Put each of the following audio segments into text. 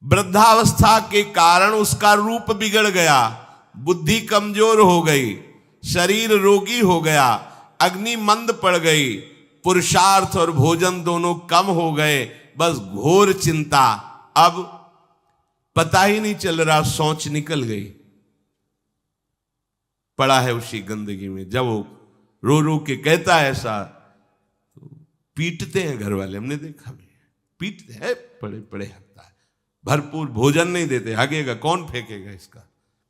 वृद्धावस्था के कारण उसका रूप बिगड़ गया, बुद्धि कमजोर हो गई, शरीर रोगी हो गया, अग्नि मंद पड़ गई, पुरुषार्थ और भोजन दोनों कम हो गए, बस घोर चिंता। अब पता ही नहीं चल रहा, सोच निकल गई, पड़ा है उसी गंदगी में। जब वो रो रो के कहता है ऐसा, तो पीटते हैं घर वाले, हमने देखा भी, पीटते हैं, पड़े पड़े हकता है, भरपूर भोजन नहीं देते, हगेगा कौन, फेंकेगा इसका,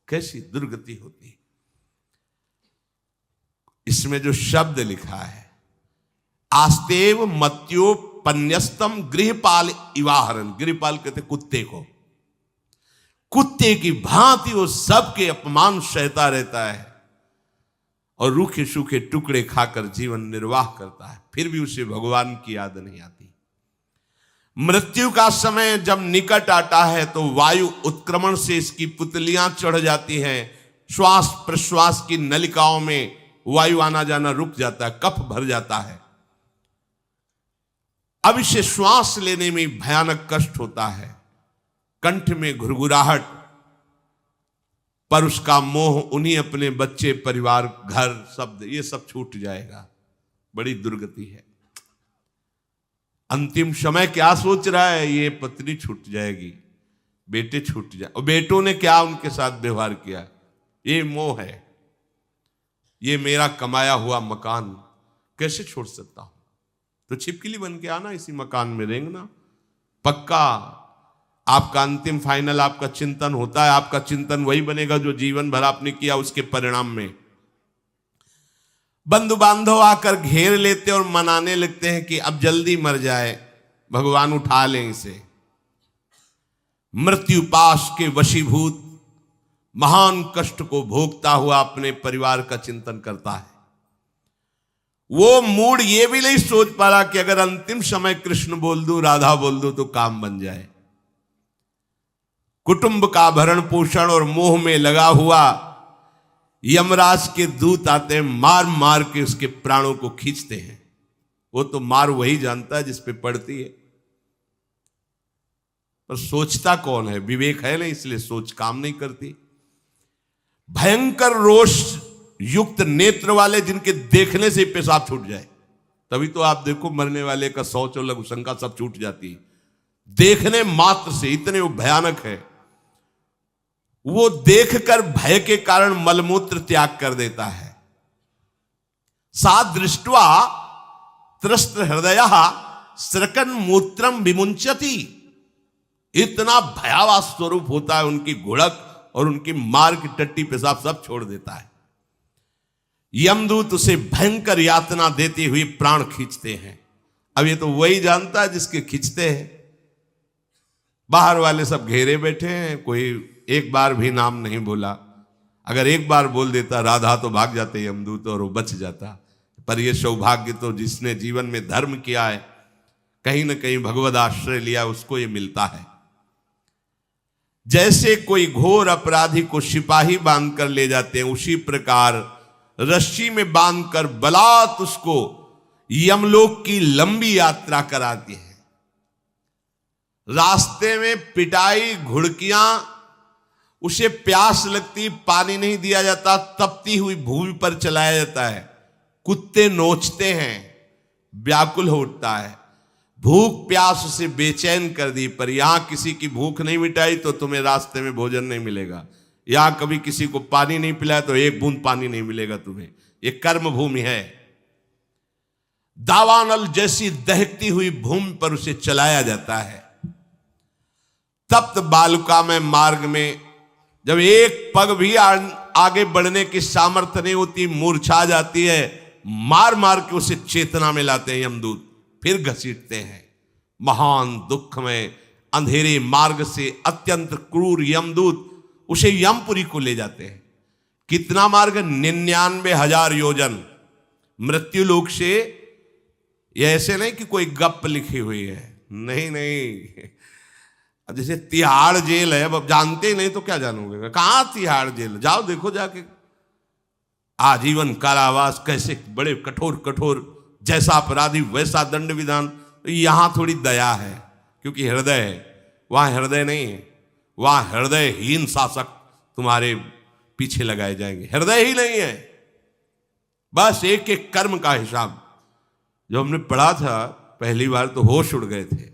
कैसी दुर्गति होती है। इसमें जो शब्द लिखा है, आस्तेव मत्योपन्यस्तम गृहपाल इवाहरन, गृहपाल कहते कुत्ते को, कुत्ते की भांति वो सबके अपमान सहता रहता है और रूखे सूखे टुकड़े खाकर जीवन निर्वाह करता है, फिर भी उसे भगवान की याद नहीं आती। मृत्यु का समय जब निकट आता है तो वायु उत्क्रमण से इसकी पुतलियां चढ़ जाती हैं, श्वास प्रश्वास की नलिकाओं में वायु आना जाना रुक जाता है, कफ भर जाता है, अब इसे श्वास लेने में भयानक कष्ट होता है, कंठ में घुरघुराहट, पर उसका मोह उन्हीं अपने बच्चे, परिवार, घर, शब्द, ये सब छूट जाएगा। बड़ी दुर्गति है। अंतिम समय क्या सोच रहा है, ये पत्नी छूट जाएगी, बेटे छूट जाए, और बेटों ने क्या उनके साथ व्यवहार किया, ये मोह है, ये मेरा कमाया हुआ मकान कैसे छोड़ सकता हूं, तो छिपकली बन के आना, इसी मकान में रेंगना। पक्का आपका अंतिम फाइनल आपका चिंतन होता है, आपका चिंतन वही बनेगा जो जीवन भर आपने किया, उसके परिणाम में बंधु बांधव आकर घेर लेते और मनाने लगते हैं कि अब जल्दी मर जाए, भगवान उठा लें इसे। मृत्यु पाश के वशीभूत महान कष्ट को भोगता हुआ अपने परिवार का चिंतन करता है। वो मूड ये भी नहीं सोच पा रहा कि अगर अंतिम समय कृष्ण बोल दूं, राधा बोल दूं तो काम बन जाए। कुटुंब का भरण पोषण और मोह में लगा हुआ यमराज के दूत आते हैं, मार मार के उसके प्राणों को खींचते हैं। वो तो मार वही जानता है जिस पे पड़ती है, पर सोचता कौन है, विवेक है नहीं, इसलिए सोच काम नहीं करती। भयंकर रोष युक्त नेत्र वाले, जिनके देखने से पेशाब छूट जाए, तभी तो आप देखो मरने वाले का शौच और लघु शंका सब छूट जाती है, देखने मात्र से, इतने वो भयानक है। वो देखकर भय के कारण मलमूत्र त्याग कर देता है। सा दृष्ट्वा त्रस्त हृदय स्रकन मूत्रम विमुंचति, इतना भयावह स्वरूप होता है उनकी घुड़क, और उनकी मार की टट्टी पेशाब सब छोड़ देता है। यमदूत उसे भयंकर यातना देते हुए प्राण खींचते हैं। अब ये तो वही जानता है जिसके खींचते हैं। बाहर वाले सब घेरे बैठे हैं, कोई एक बार भी नाम नहीं बोला। अगर एक बार बोल देता राधा तो भाग जाते यमदूत और वो बच जाता। पर यह सौभाग्य तो जिसने जीवन में धर्म किया है, कहीं ना कहीं भगवद आश्रय लिया, उसको ये मिलता है। जैसे कोई घोर अपराधी को सिपाही बांधकर ले जाते हैं, उसी प्रकार रस्सी में बांधकर बलात् उसको यमलोक की लंबी यात्रा कराती है। रास्ते में पिटाई, घुड़कियां, उसे प्यास लगती, पानी नहीं दिया जाता, तपती हुई भूमि पर चलाया जाता है, कुत्ते नोचते हैं, व्याकुल हो उठता है, भूख प्यास उसे बेचैन कर दी। पर यहां किसी की भूख नहीं मिटाई तो तुम्हें रास्ते में भोजन नहीं मिलेगा, यहां कभी किसी को पानी नहीं पिलाया तो एक बूंद पानी नहीं मिलेगा तुम्हें। यह कर्म भूमि है। दावानल जैसी दहकती हुई भूमि पर उसे चलाया जाता है। तप्त बालुका में मार्ग में जब एक पग भी आगे बढ़ने की सामर्थ्य नहीं होती, मूर्छा जाती है, मार मार के उसे चेतना में लाते हैं यमदूत, फिर घसीटते हैं। महान दुख में अंधेरे मार्ग से अत्यंत क्रूर यमदूत उसे यमपुरी को ले जाते हैं। कितना मार्ग? 99,000 योजन मृत्यु लोक से। यह ऐसे नहीं कि कोई गप लिखी हुई है, नहीं नहीं। अब जैसे तिहाड़ जेल है, अब जानते ही नहीं तो क्या जानोगे, कहां तिहाड़ जेल, जाओ देखो जाके। आजीवन कारावास, कैसे बड़े कठोर कठोर, जैसा अपराधी वैसा दंड विधान। यहां थोड़ी दया है क्योंकि हृदय है, वहां हृदय नहीं है, वहां हृदयहीन शासक तुम्हारे पीछे लगाए जाएंगे। हृदय ही नहीं है, बस एक एक कर्म का हिसाब। जो हमने पढ़ा था पहली बार तो होश उड़ गए थे।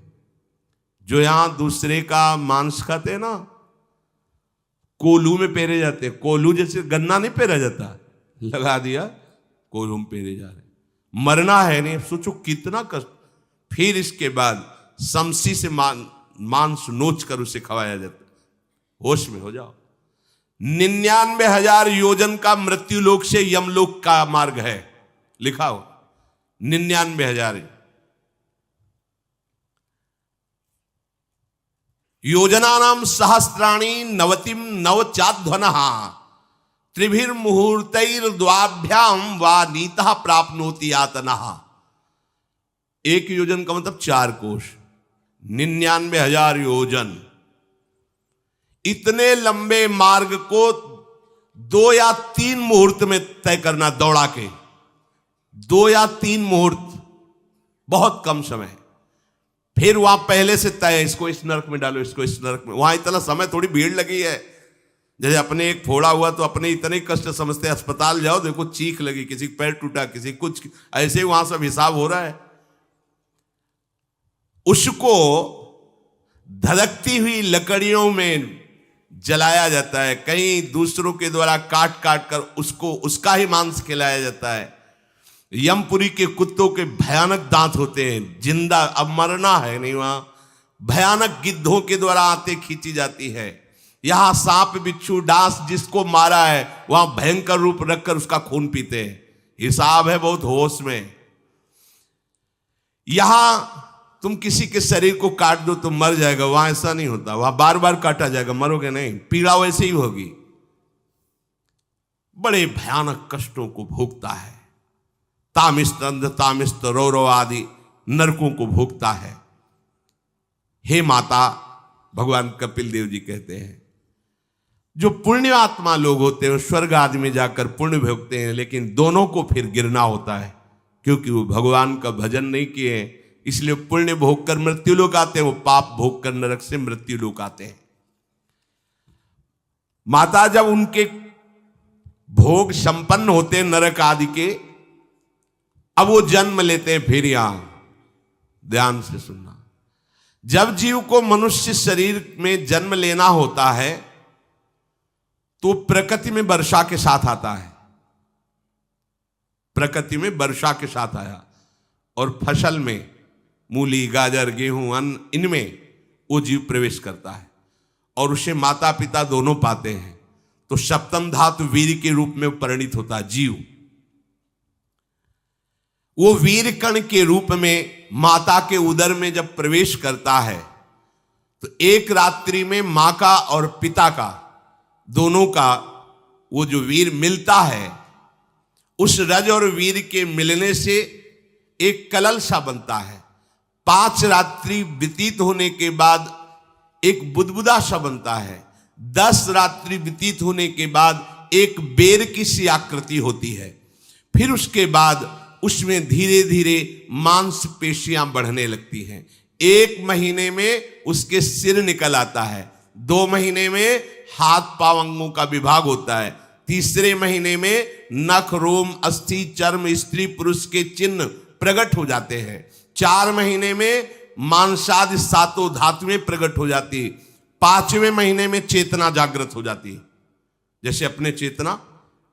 जो यहां दूसरे का मांस खाते हैं ना, कोलू में पेरे जाते हैं। कोलू जैसे गन्ना नहीं पेरा जाता, लगा दिया कोलू में पेरे जा रहे। मरना है नहीं, सोचो कितना कष्ट। फिर इसके बाद समसी से मांस नोच कर उसे खवाया जाता। होश में हो जाओ। 99,000 योजन का मृत्यु लोक से यमलोक का मार्ग है, लिखा हो 99,000 योजनानाम सहस्राणी नवतिम नवचाध्वनः त्रिभिर्मुहूर्तैर्द्वाभ्याम वा नीतः प्राप्नोति यातनः। एक योजन का मतलब 4 कोश, 99,000 योजन। इतने लंबे मार्ग को 2 या 3 मुहूर्त में तय करना, दौड़ा के 2 या 3 मुहूर्त, बहुत कम समय। फिर वहां पहले से तय, इसको इस नरक में डालो, इसको इस नरक में। वहां इतना समय, थोड़ी भीड़ लगी है। जैसे अपने एक फोड़ा हुआ तो अपने इतने कष्ट समझते, अस्पताल जाओ देखो चीख लगी, किसी का पैर टूटा, किसी कुछ, ऐसे ही वहां सब हिसाब हो रहा है। उसको धधकती हुई लकड़ियों में जलाया जाता है, कहीं दूसरों के द्वारा काट काट कर उसको उसका ही मांस खिलाया जाता है। यमपुरी के कुत्तों के भयानक दांत होते हैं, जिंदा, अब मरना है नहीं, वहां भयानक गिद्धों के द्वारा आते खींची जाती है। यहां सांप बिच्छू डांस जिसको मारा है वहां भयंकर रूप रखकर उसका खून पीते हैं। हिसाब है बहुत होश में। यहां तुम किसी के शरीर को काट दो तो मर जाएगा, वहां ऐसा नहीं होता। वहां बार बार काटा जाएगा, मरोगे नहीं, पीड़ा वैसे ही होगी। बड़े भयानक कष्टों को भोगता है। तामिस्त अंध तामिस्त रौरव आदि नरकों को भोगता है। हे माता, भगवान कपिल देव जी कहते हैं, जो पुण्य आत्मा लोग होते हैं स्वर्ग आदि में जाकर पुण्य भोगते हैं, लेकिन दोनों को फिर गिरना होता है, क्योंकि वो भगवान का भजन नहीं किए, इसलिए पुण्य भोग कर मृत्यु लोक आते हैं, वो पाप भोग कर नरक से मृत्यु लोक आते हैं। माता जब उनके भोग संपन्न होते हैं नरक आदि के, अब वो जन्म लेते हैं। फिर यहां ध्यान से सुनना, जब जीव को मनुष्य शरीर में जन्म लेना होता है तो प्रकृति में वर्षा के साथ आता है। प्रकृति में वर्षा के साथ आया और फसल में मूली गाजर गेहूं अन्न, इनमें वो जीव प्रवेश करता है और उसे माता पिता दोनों पाते हैं। तो सप्तम धातु वीर के रूप में परिणित होता है जीव। वो वीर कण के रूप में माता के उदर में जब प्रवेश करता है तो एक रात्रि में मां का और पिता का, दोनों का वो जो वीर मिलता है, उस रज और वीर के मिलने से एक कलल सा बनता है। 5 रात्रि व्यतीत होने के बाद एक बुदबुदा सा बनता है। 10 रात्रि व्यतीत होने के बाद एक बेर की सी आकृति होती है। फिर उसके बाद उसमें धीरे धीरे मांसपेशियां बढ़ने लगती हैं। 1 महीने में उसके सिर निकल आता है। 2 महीने में हाथ पांव अंगों का विभाग होता है। 3 महीने में नख रोम अस्थि चर्म स्त्री पुरुष के चिन्ह प्रकट हो जाते हैं। 4 महीने में मांसादि 7 धातुएं प्रकट हो जाती है। 5वें महीने में चेतना जागृत हो जाती है। जैसे अपने चेतना,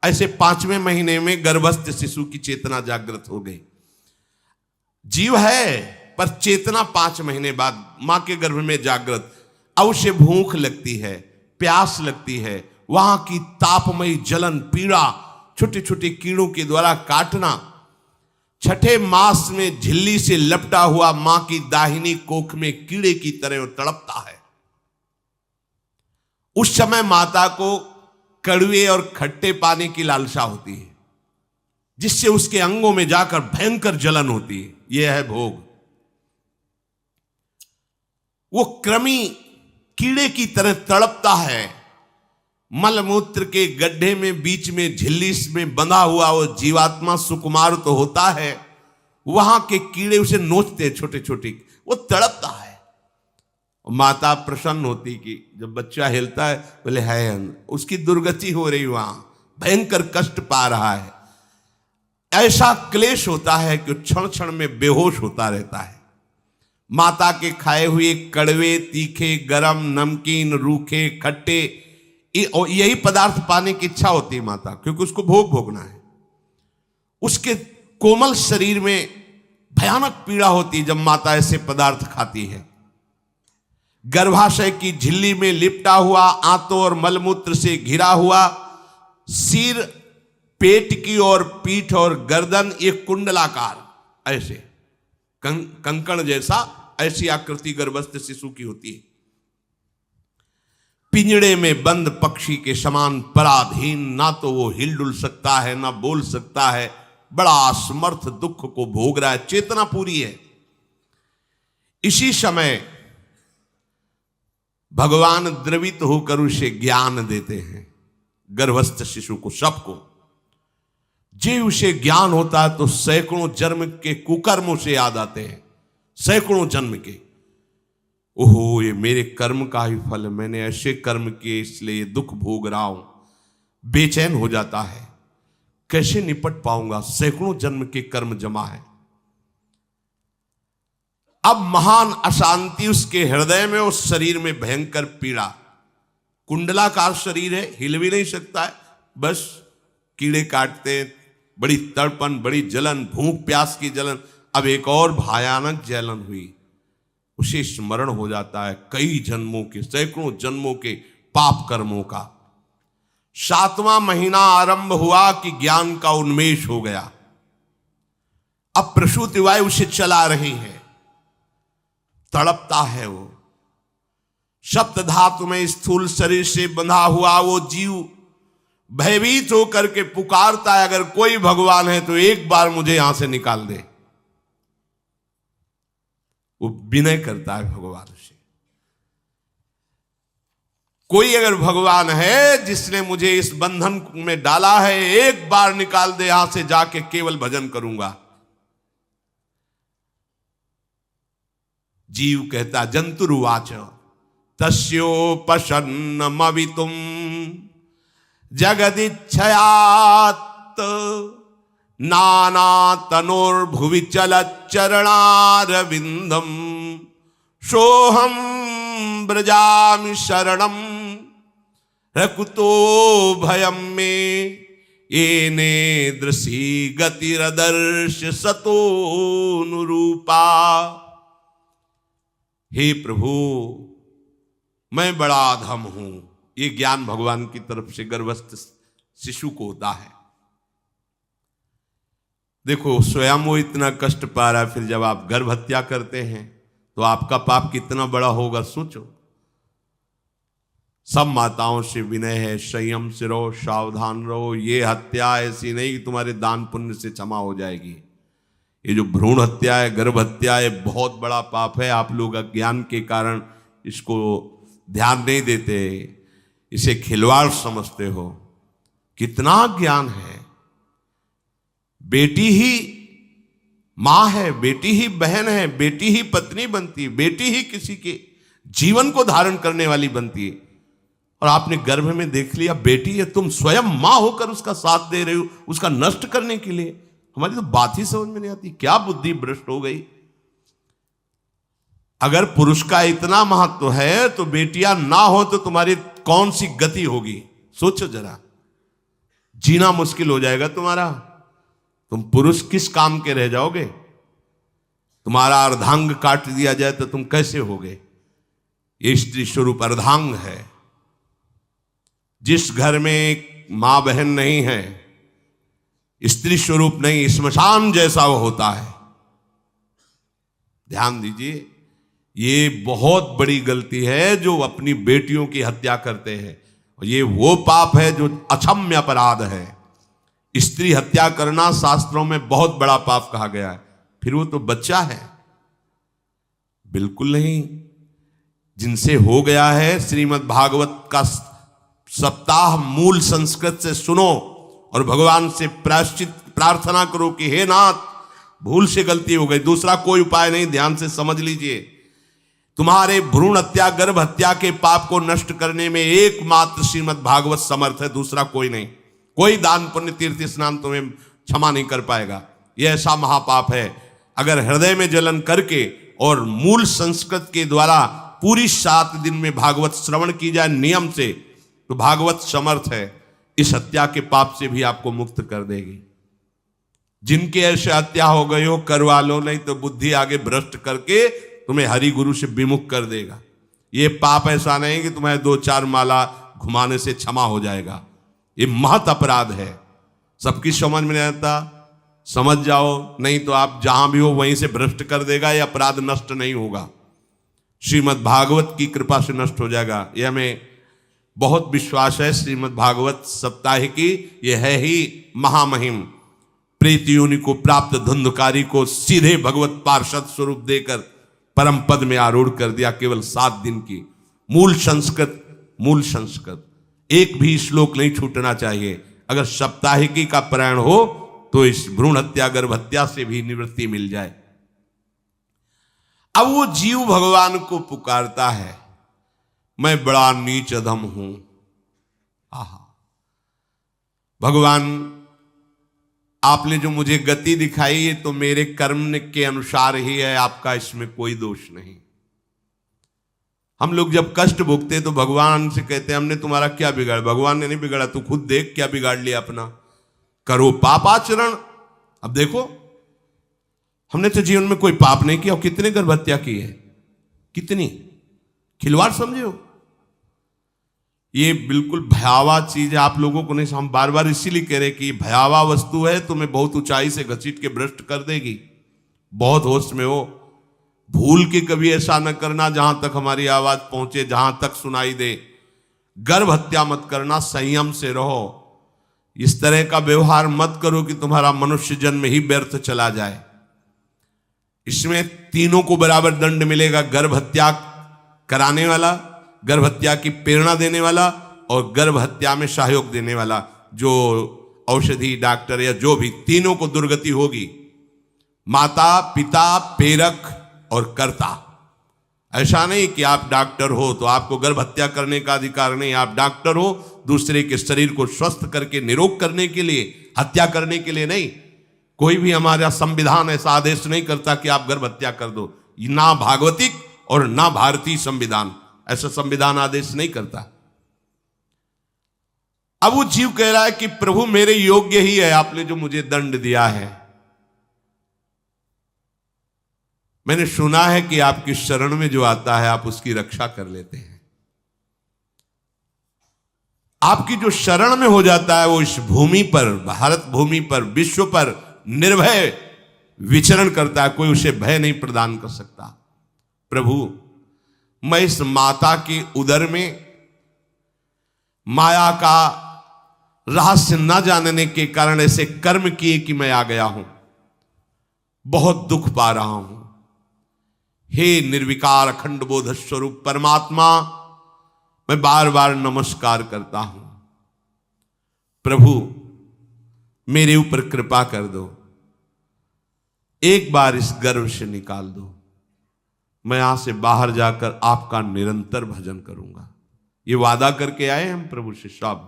ऐसे 5वें महीने में गर्भस्थ शिशु की चेतना जागृत हो गई। जीव है पर चेतना 5 महीने बाद मां के गर्भ में जागृत। अब उसे भूख लगती है, प्यास लगती है, वहां की तापमयी जलन पीड़ा, छोटे छोटे कीड़ों के द्वारा काटना। 6ठे मास में झिल्ली से लपटा हुआ मां की दाहिनी कोख में कीड़े की तरह तड़पता है। उस समय माता को कड़वे और खट्टे पानी की लालसा होती है, जिससे उसके अंगों में जाकर भयंकर जलन होती है। यह है भोग। वो कृमि कीड़े की तरह तड़पता है। मलमूत्र के गड्ढे में बीच में झिल्ली में बंधा हुआ वो जीवात्मा सुकुमार तो होता है, वहां के कीड़े उसे नोचते हैं छोटे छोटे, वो तड़पता है। माता प्रसन्न होती कि जब बच्चा हिलता है बोले है, उसकी दुर्गति हो रही, वहां भयंकर कष्ट पा रहा है। ऐसा क्लेश होता है कि क्षण क्षण में बेहोश होता रहता है। माता के खाए हुए कड़वे, तीखे, गरम, नमकीन, रूखे, खट्टे, यही पदार्थ पाने की इच्छा होती है माता, क्योंकि उसको भोग भोगना है। उसके कोमल शरीर में भयानक पीड़ा होती है जब माता ऐसे पदार्थ खाती है। गर्भाशय की झिल्ली में लिपटा हुआ, आंतों और मलमूत्र से घिरा हुआ सिर, पेट की और पीठ और गर्दन एक कुंडलाकार ऐसे कंकण जैसा, ऐसी आकृति गर्भस्थ शिशु की होती है। पिंजड़े में बंद पक्षी के समान पराधीन, ना तो वो हिलडुल सकता है ना बोल सकता है, बड़ा असमर्थ दुख को भोग रहा है, चेतना पूरी है। इसी समय भगवान द्रवित होकर उसे ज्ञान देते हैं, गर्भस्थ शिशु को, सबको। जे उसे ज्ञान होता है तो सैकड़ों जन्म के कुकर्मों से याद आते हैं, सैकड़ों जन्म के। ओहो, ये मेरे कर्म का ही फल, मैंने ऐसे कर्म किए इसलिए दुख भोग रहा हूं। बेचैन हो जाता है, कैसे निपट पाऊंगा, सैकड़ों जन्म के कर्म जमा है। अब महान अशांति उसके हृदय में, उस शरीर में भयंकर पीड़ा। कुंडलाकार शरीर है, हिल भी नहीं सकता है, बस कीड़े काटते, बड़ी तड़पन, बड़ी जलन, भूख प्यास की जलन। अब एक और भयानक जलन हुई, उसे स्मरण हो जाता है कई जन्मों के, सैकड़ों जन्मों के पाप कर्मों का। 7वां महीना आरंभ हुआ कि ज्ञान का उन्मेष हो गया। अब प्रसूति वायु उसे चला रही है, तड़पता है वो। सप्त धातु में स्थूल शरीर से बंधा हुआ वो जीव भयभीत होकर के पुकारता है, अगर कोई भगवान है तो एक बार मुझे यहां से निकाल दे। वो विनय करता है भगवान से, कोई अगर भगवान है जिसने मुझे इस बंधन में डाला है, एक बार निकाल दे, यहां से जाके केवल भजन करूंगा। जीव कहता, जंतुरुवाच तस्योपशन्नमवितुम जगदिच्छयात् नाना तनोर्भुवि चलच्चरणारविंदम सोहम ब्रजामि शरणम रकुतो भयम में येने दृशी गतिरदर्श सतोनुरूपा। हे प्रभु, मैं बड़ा अधम हूं। ये ज्ञान भगवान की तरफ से गर्भस्थ शिशु को होता है। देखो, स्वयं वो इतना कष्ट पा रहा है, फिर जब आप गर्भ हत्या करते हैं तो आपका पाप कितना बड़ा होगा, सोचो। सब माताओं से विनय है, संयम से रहो, सावधान रहो। ये हत्या ऐसी नहीं कि तुम्हारे दान पुण्य से क्षमा हो जाएगी। ये जो भ्रूण हत्या है, गर्भ हत्या है, बहुत बड़ा पाप है। आप लोग अज्ञान के कारण इसको ध्यान नहीं देते, इसे खिलवाड़ समझते हो। कितना ज्ञान है। बेटी ही मां है, बेटी ही बहन है, बेटी ही पत्नी बनती है, बेटी ही किसी के जीवन को धारण करने वाली बनती है। और आपने गर्भ में देख लिया बेटी है, तुम स्वयं मां होकर उसका साथ दे रहे हो, उसका नष्ट करने के लिए। हमारी तो बात ही समझ में नहीं आती, क्या बुद्धि भ्रष्ट हो गई। अगर पुरुष का इतना महत्व है तो बेटियां ना हो तो तुम्हारी कौन सी गति होगी, सोचो जरा। जीना मुश्किल हो जाएगा तुम्हारा। तुम पुरुष किस काम के रह जाओगे। तुम्हारा अर्धांग काट दिया जाए तो तुम कैसे होगे। ये स्त्री स्वरूप अर्धांग है। जिस घर में मां बहन नहीं है, स्त्री स्वरूप नहीं, स्मशान जैसा वो होता है। ध्यान दीजिए, ये बहुत बड़ी गलती है जो अपनी बेटियों की हत्या करते हैं। और ये वो पाप है जो अक्षम्य अपराध है। स्त्री हत्या करना शास्त्रों में बहुत बड़ा पाप कहा गया है। फिर वो तो बच्चा है, बिल्कुल नहीं। जिनसे हो गया है, श्रीमद् भागवत का सप्ताह मूल संस्कृत से सुनो और भगवान से प्रायश्चित प्रार्थना करो कि हे नाथ, भूल से गलती हो गई, दूसरा कोई उपाय नहीं, ध्यान से समझ लीजिए। तुम्हारे भ्रूण हत्या, गर्भ हत्या के पाप को नष्ट करने में एकमात्र श्रीमद् भागवत समर्थ है, दूसरा कोई नहीं। कोई दान पुण्य तीर्थ स्नान तुम्हें क्षमा नहीं कर पाएगा। यह ऐसा महापाप है। अगर हृदय में जलन करके और मूल संस्कृत के द्वारा पूरी 7 दिन में भागवत श्रवण की जाए नियम से, तो भागवत समर्थ है, इस हत्या के पाप से भी आपको मुक्त कर देगी। जिनके ऐसे हत्या हो गई हो करवा लो, नहीं तो बुद्धि आगे भ्रष्ट करके तुम्हें हरि गुरु से विमुख कर देगा। ये पाप ऐसा नहीं कि तुम्हें 2-4 माला घुमाने से क्षमा हो जाएगा। ये महत अपराध है। सबकी समझ में नहीं आता, समझ जाओ, नहीं तो आप जहां भी हो वहीं से भ्रष्ट कर देगा। ये अपराध नष्ट नहीं होगा, श्रीमद् भागवत की कृपा से नष्ट हो जाएगा। यह हमें बहुत विश्वास है। श्रीमद् भागवत सप्ताहिकी ये है ही महामहिम। प्रेत योनि को प्राप्त धुंधकारी को सीधे भगवत पार्षद स्वरूप देकर परम पद में आरूढ़ कर दिया। केवल 7 दिन की मूल संस्कृत एक भी श्लोक नहीं छूटना चाहिए। अगर सप्ताहिकी का पारायण हो तो इस भ्रूण हत्या, गर्भ हत्या से भी निवृत्ति मिल जाए। अब वो जीव भगवान को पुकारता है, मैं बड़ा नीच अधम हूं। आहा, भगवान आपने जो मुझे गति दिखाई है तो मेरे कर्म के अनुसार ही है, आपका इसमें कोई दोष नहीं। हम लोग जब कष्ट भोगते तो भगवान से कहते हैं हमने तुम्हारा क्या बिगाड़ा। भगवान ने नहीं बिगाड़ा, तू खुद देख क्या बिगाड़ लिया अपना। करो पापाचरण। अब देखो, हमने तो जीवन में कोई पाप नहीं किया और कितने गर्भ हत्या की है, कितनी खिलवाड़ समझे हो। ये बिल्कुल भयावह चीज है, आप लोगों को नहीं। हम बार बार इसीलिए कह रहे कि भयावह वस्तु है, तुम्हें बहुत ऊंचाई से घसीट के भ्रष्ट कर देगी। बहुत होश में हो, भूल के कभी ऐसा न करना जहां तक हमारी आवाज पहुंचे, जहां तक सुनाई दे। गर्भ हत्या मत करना, संयम से रहो। इस तरह का व्यवहार मत करो कि तुम्हारा मनुष्य जन्म ही व्यर्थ चला जाए। इसमें तीनों को बराबर दंड मिलेगा। गर्भ हत्या कराने वाला, गर्भ हत्या की प्रेरणा देने वाला और गर्भ हत्या में सहयोग देने वाला, जो औषधि डॉक्टर या जो भी, तीनों को दुर्गति होगी। माता, पिता, प्रेरक और कर्ता। ऐसा नहीं कि आप डॉक्टर हो तो आपको गर्भ हत्या करने का अधिकार नहीं। आप डॉक्टर हो दूसरे के शरीर को स्वस्थ करके निरोग करने के लिए, हत्या करने के लिए नहीं। कोई भी हमारा संविधान ऐसा आदेश नहीं करता कि आप गर्भ हत्या कर दो। ना भागवतिक और ना भारतीय संविधान ऐसा संविधान आदेश नहीं करता। अब वो जीव कह रहा है कि प्रभु मेरे योग्य ही है, आपने जो मुझे दंड दिया है। मैंने सुना है कि आपकी शरण में जो आता है आप उसकी रक्षा कर लेते हैं। आपकी जो शरण में हो जाता है वो इस भूमि पर, भारत भूमि पर, विश्व पर निर्भय विचरण करता है। कोई उसे भय नहीं प्रदान कर सकता। प्रभु, मैं इस माता के उदर में माया का रहस्य न जानने के कारण ऐसे कर्म किए कि मैं आ गया हूं। बहुत दुख पा रहा हूं। हे निर्विकार अखंड बोध स्वरूप परमात्मा, मैं बार बार नमस्कार करता हूं। प्रभु, मेरे ऊपर कृपा कर दो। एक बार इस गर्भ से निकाल दो। मैं यहां से बाहर जाकर आपका निरंतर भजन करूंगा। ये वादा करके आए हम प्रभु से सब।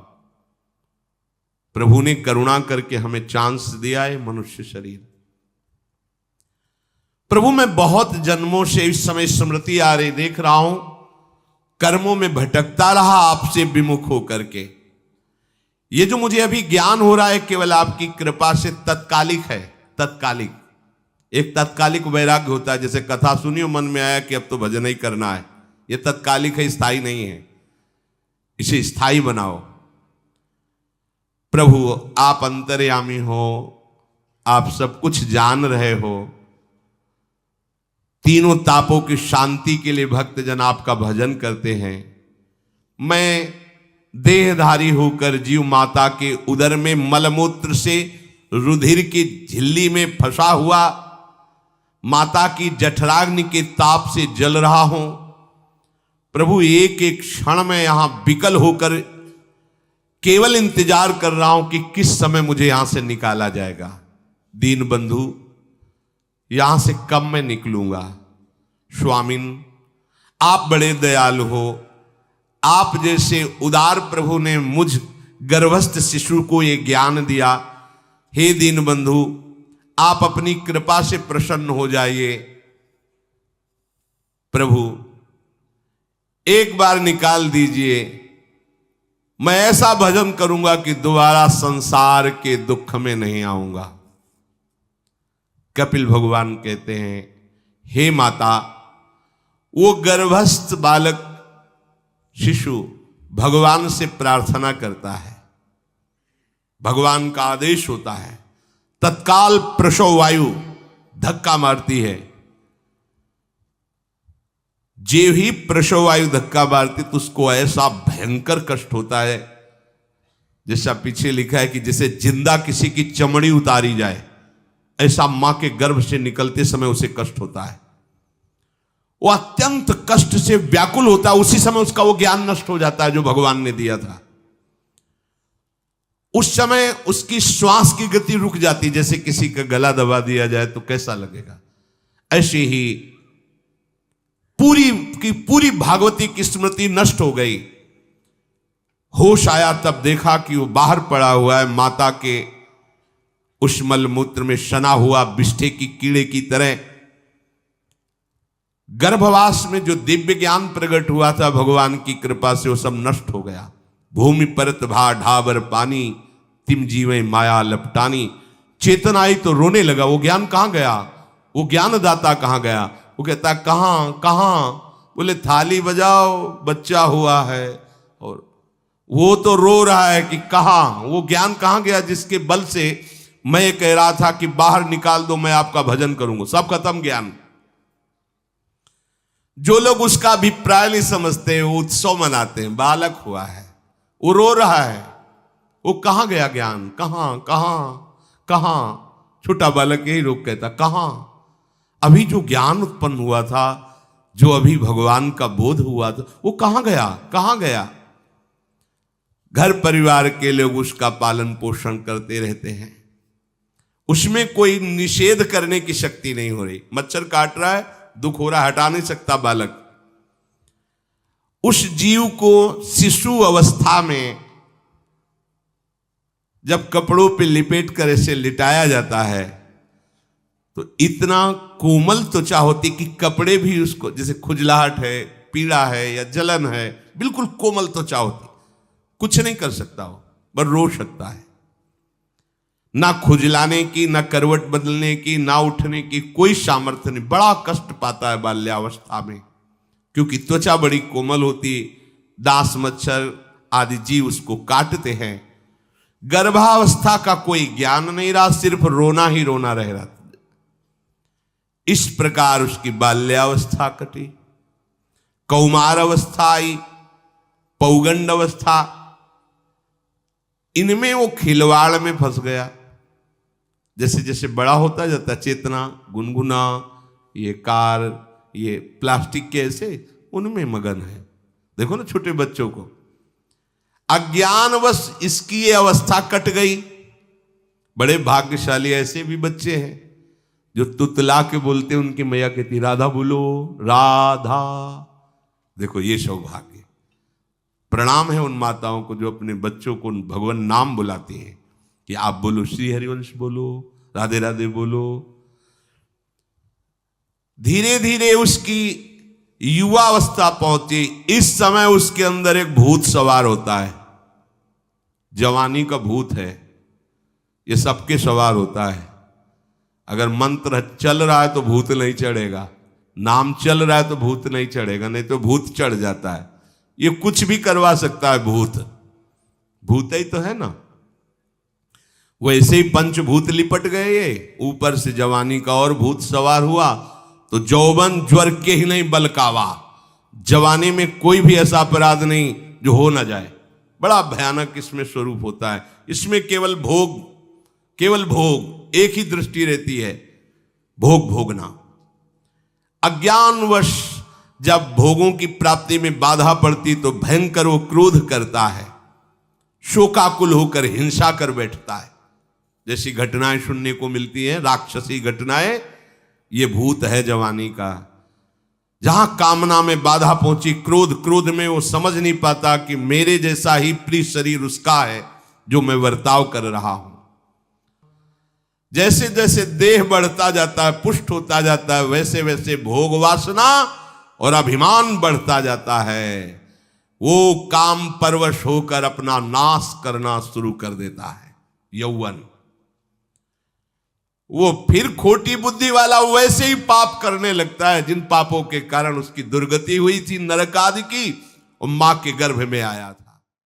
प्रभु ने करुणा करके हमें चांस दिया है मनुष्य शरीर। प्रभु, मैं बहुत जन्मों से इस समय स्मृति आ रही, देख रहा हूं कर्मों में भटकता रहा आपसे विमुख होकर के। ये जो मुझे अभी ज्ञान हो रहा है केवल आपकी कृपा से तत्कालिक है। तत्कालिक, एक तत्कालिक वैराग्य होता है। जैसे कथा सुनियो, मन में आया कि अब तो भजन ही करना है। ये तत्कालिक है, स्थायी नहीं है। इसे स्थायी बनाओ। प्रभु, आप अंतर्यामी हो, आप सब कुछ जान रहे हो। तीनों तापों की शांति के लिए भक्तजन आपका भजन करते हैं। मैं देहधारी होकर जीव माता के उदर में मलमूत्र से रुधिर की झिल्ली में फंसा हुआ माता की जठराग्नि के ताप से जल रहा हूं। प्रभु, एक एक क्षण में यहां विकल होकर केवल इंतजार कर रहा हूं कि किस समय मुझे यहां से निकाला जाएगा। दीन बंधु, यहां से कब मैं निकलूंगा। स्वामिन, आप बड़े दयालु हो, आप जैसे उदार प्रभु ने मुझ गर्भस्थ शिशु को ये ज्ञान दिया। हे दीनबंधु, आप अपनी कृपा से प्रसन्न हो जाइए। प्रभु एक बार निकाल दीजिए, मैं ऐसा भजन करूंगा कि दोबारा संसार के दुख में नहीं आऊंगा। कपिल भगवान कहते हैं, हे माता, वो गर्भस्थ बालक शिशु भगवान से प्रार्थना करता है, भगवान का आदेश होता है, तत्काल प्रसव वायु धक्का मारती है। जे ही प्रसव वायु धक्का मारती तो उसको ऐसा भयंकर कष्ट होता है, जैसा पीछे लिखा है कि जैसे जिंदा किसी की चमड़ी उतारी जाए, ऐसा मां के गर्भ से निकलते समय उसे कष्ट होता है। वो अत्यंत कष्ट से व्याकुल होता है। उसी समय उसका वो ज्ञान नष्ट हो जाता है जो भगवान ने दिया था। उस समय उसकी श्वास की गति रुक जाती, जैसे किसी का गला दबा दिया जाए तो कैसा लगेगा। ऐसे ही पूरी की पूरी भागवती की स्मृति नष्ट हो गई। होश आया तब देखा कि वो बाहर पड़ा हुआ है, माता के उस मलमूत्र में सना हुआ बिष्ठे की कीड़े की तरह। गर्भवास में जो दिव्य ज्ञान प्रकट हुआ था भगवान की कृपा से, वो सब नष्ट हो गया। भूमि परत भा ढाबर पानी, तिम जीवे माया लपटानी। चेतन आई तो रोने लगा। वो ज्ञान कहां गया? वो ज्ञानदाता कहां गया? वो कहता कहां कहां? बोले थाली बजाओ, बच्चा हुआ है। और वो तो रो रहा है कि कहां, वो ज्ञान कहां गया जिसके बल से मैं कह रहा था कि बाहर निकाल दो, मैं आपका भजन करूंगा। सब खत्म ज्ञान। जो लोग उसका अभिप्राय नहीं समझते, वो उत्सव मनाते हैं, बालक हुआ है, वो रो रहा है, वो कहां गया ज्ञान? कहां कहां कहां? छोटा बालक यही रोक कहता कहां? अभी जो ज्ञान उत्पन्न हुआ था, जो अभी भगवान का बोध हुआ था, वो कहां गया? कहां गया? घर परिवार के लोग उसका पालन पोषण करते रहते हैं, उसमें कोई निषेध करने की शक्ति नहीं हो रही। मच्छर काट रहा है, दुख हो रहा है, हटा नहीं सकता बालक। उस जीव को शिशु अवस्था में जब कपड़ों पे लिपेट कर ऐसे लिटाया जाता है तो इतना कोमल त्वचा होती कि कपड़े भी उसको, जैसे खुजलाहट है, पीड़ा है या जलन है, बिल्कुल कोमल त्वचा होती, कुछ नहीं कर सकता हो, बस रो सकता है। ना खुजलाने की, ना करवट बदलने की, ना उठने की कोई सामर्थ्य नहीं। बड़ा कष्ट पाता है बाल्यावस्था में, क्योंकि त्वचा बड़ी कोमल होती, दास मच्छर आदि जीव उसको काटते हैं। गर्भावस्था का कोई ज्ञान नहीं रहा, सिर्फ रोना ही रोना रह रहा। इस प्रकार उसकी बाल्यावस्था कटी, कौमार अवस्था आई, पौगंड अवस्था, इनमें वो खिलवाड़ में फंस गया। जैसे जैसे बड़ा होता जाता, चेतना, गुनगुना, ये कार, ये प्लास्टिक के ऐसे उनमें मगन है। देखो ना छोटे बच्चों को, अज्ञानवश इसकी ये अवस्था कट गई। बड़े भाग्यशाली ऐसे भी बच्चे हैं जो तुतला के बोलते, उनकी मैया कहती राधा बोलो, राधा। देखो ये सौभाग्य, प्रणाम है उन माताओं को जो अपने बच्चों को भगवान नाम बुलाती हैं कि आप बोलो, श्री हरिवंश बोलो, राधे राधे बोलो। धीरे धीरे उसकी युवा अवस्था पहुंची। इस समय उसके अंदर एक भूत सवार होता है। जवानी का भूत है, ये सबके सवार होता है। अगर मंत्र चल रहा है तो भूत नहीं चढ़ेगा, नाम चल रहा है तो भूत नहीं चढ़ेगा, नहीं तो भूत चढ़ जाता है। ये कुछ भी करवा सकता है भूत, भूत ही तो है ना। वैसे ही पंचभूत लिपट गए, ये ऊपर से जवानी का और भूत सवार हुआ तो जौवन ज्वर के ही नहीं बलकावा। जवानी में कोई भी ऐसा अपराध नहीं जो हो ना जाए। बड़ा भयानक इसमें स्वरूप होता है। इसमें केवल भोग, केवल भोग, एक ही दृष्टि रहती है, भोग भोगना। अज्ञानवश जब भोगों की प्राप्ति में बाधा पड़ती तो भयंकर वो क्रोध करता है, शोकाकुल होकर हिंसा कर बैठता है। जैसी घटनाएं सुनने को मिलती हैं, राक्षसी घटनाएं, ये भूत है जवानी का। जहां कामना में बाधा पहुंची, क्रोध में वो समझ नहीं पाता कि मेरे जैसा ही प्रिय शरीर उसका है जो मैं वर्ताव कर रहा हूं। जैसे जैसे देह बढ़ता जाता है, पुष्ट होता जाता है, वैसे वैसे भोग वासना और अभिमान बढ़ता जाता है। वो काम परवश होकर अपना नाश करना शुरू कर देता है। यौवन, वो फिर खोटी बुद्धि वाला वैसे ही पाप करने लगता है जिन पापों के कारण उसकी दुर्गति हुई थी, नरक आदि की, और मां के गर्भ में आया था।